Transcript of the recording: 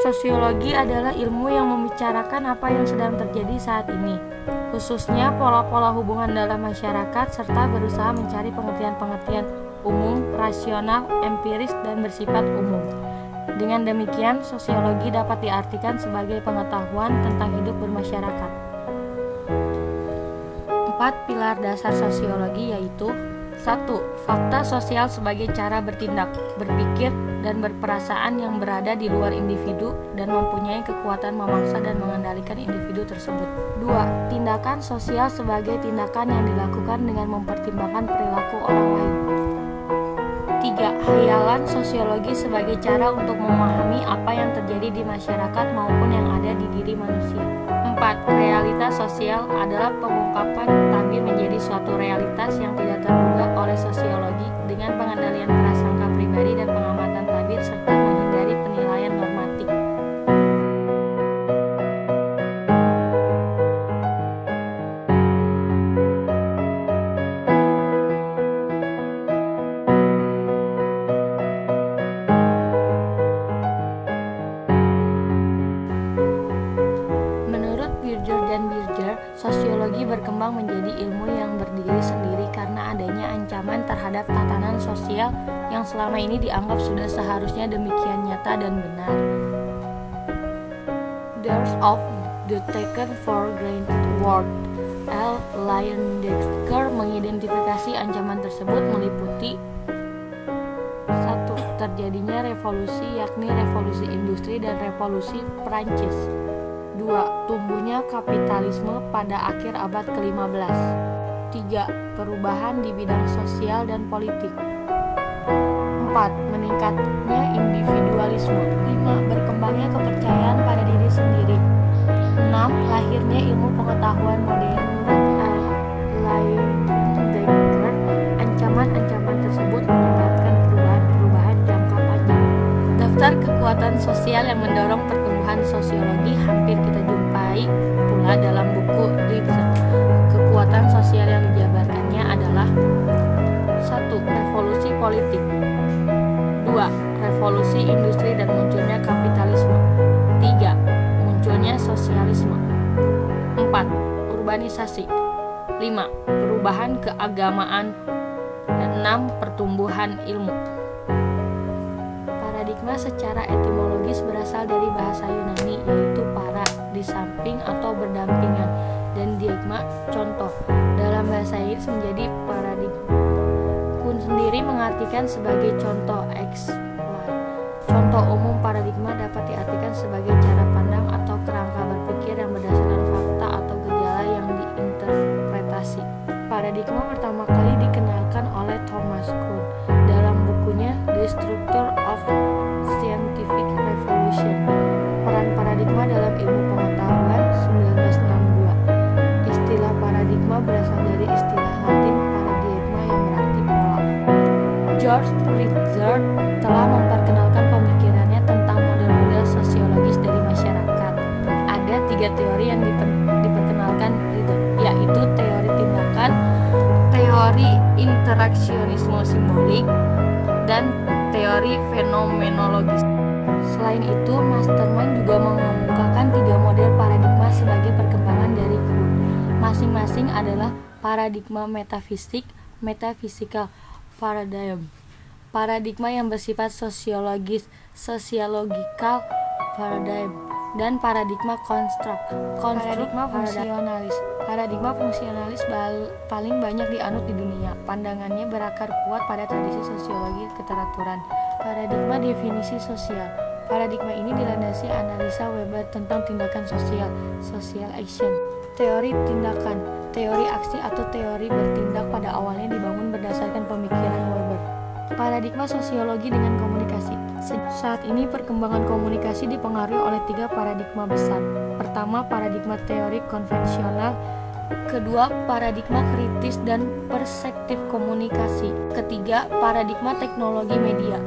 Sosiologi adalah ilmu yang membicarakan apa yang sedang terjadi saat ini, khususnya pola-pola hubungan dalam masyarakat, serta berusaha mencari pengertian-pengertian umum, rasional, empiris, dan bersifat umum. Dengan demikian, sosiologi dapat diartikan sebagai pengetahuan tentang hidup bermasyarakat. 4 pilar dasar sosiologi yaitu: 1. Fakta sosial sebagai cara bertindak, berpikir, dan berperasaan yang berada di luar individu dan mempunyai kekuatan memaksa dan mengendalikan individu tersebut. 2. Tindakan sosial sebagai tindakan yang dilakukan dengan mempertimbangkan perilaku orang lain. 3. Hayalan sosiologi sebagai cara untuk memahami apa yang terjadi di masyarakat maupun yang ada di diri manusia. 4. Realitas sosial adalah pengungkapan tabir menjadi suatu realitas yang tidak terduga oleh sosiologi dengan pengendalian prasangka pribadi dan pengamatan tabir serta menghindari penilaian normatif. Sosiologi berkembang menjadi ilmu yang berdiri sendiri karena adanya ancaman terhadap tatanan sosial yang selama ini dianggap sudah seharusnya demikian nyata dan benar. Doors of the taken for granted world. L. Leyendecker mengidentifikasi ancaman tersebut meliputi: 1. Terjadinya revolusi, yakni revolusi industri dan revolusi Prancis. 2. Tumbuhnya kapitalisme pada akhir abad ke-15. 3. Perubahan di bidang sosial dan politik. 4. Meningkatnya individualisme. 5. Berkembangnya kepercayaan pada diri sendiri. 6. Lahirnya ilmu pengetahuan modern. Leyendecker, ancaman-ancaman tersebut menyebabkan perubahan-perubahan jangka panjang. Daftar kekuatan sosial yang mendorong pertumbuhan sosiologi hampir kita jumpai pula dalam buku Ribson. Kekuatan sosial yang dijabarkannya adalah: 1. Revolusi politik. 2. Revolusi industri dan munculnya kapitalisme. 3. Munculnya sosialisme. 4. Urbanisasi. 5. Perubahan keagamaan. Dan 6. Pertumbuhan ilmu. Paradigma secara etimologis berasal dari bahasa Yunani, yaitu para, di samping atau berdampingan, dan diagma, contoh. Dalam bahasa Inggris menjadi paradigma. Kuhn sendiri mengartikan sebagai contoh exemplar. Contoh umum paradigma dapat diartikan sebagai cara pandang atau kerangka berpikir yang berdasarkan fakta atau gejala yang diinterpretasi. Paradigma pertama kali dikenalkan oleh Thomas Kuhn dalam bukunya The Structure of Scientific Revolution. Peran paradigma dalam ilmu pengetahuan 1962. Istilah paradigma berasal dari istilah Latin paradigma yang berarti pola. George Ritzer telah memperkenalkan pemikirannya tentang model-model sosiologis dari masyarakat. Ada 3 teori yang diperkenalkan Ritzer, yaitu teori tindakan, teori interaksionisme simbolik, dan teori fenomenologis. Selain itu, Masterman juga mengemukakan 3 model paradigma sebagai perkembangan dari Kuhn. Masing-masing adalah paradigma metafisik, metaphysical paradigm, paradigma yang bersifat sosiologis, sociological paradigm, dan paradigma paradigma fungsionalis. Paradigma fungsionalis paling banyak dianut di dunia. Pandangannya berakar kuat pada tradisi sosiologi keteraturan. Paradigma definisi sosial. Paradigma ini dilandasi analisa Weber tentang tindakan sosial, social action. Teori tindakan, teori aksi atau teori bertindak pada awalnya dibangun berdasarkan pemikiran Weber. Paradigma sosiologi dengan komunikasi. Saat ini perkembangan komunikasi dipengaruhi oleh 3 paradigma besar. Pertama, paradigma teori konvensional. Kedua, paradigma kritis dan perspektif komunikasi. Ketiga, paradigma teknologi media.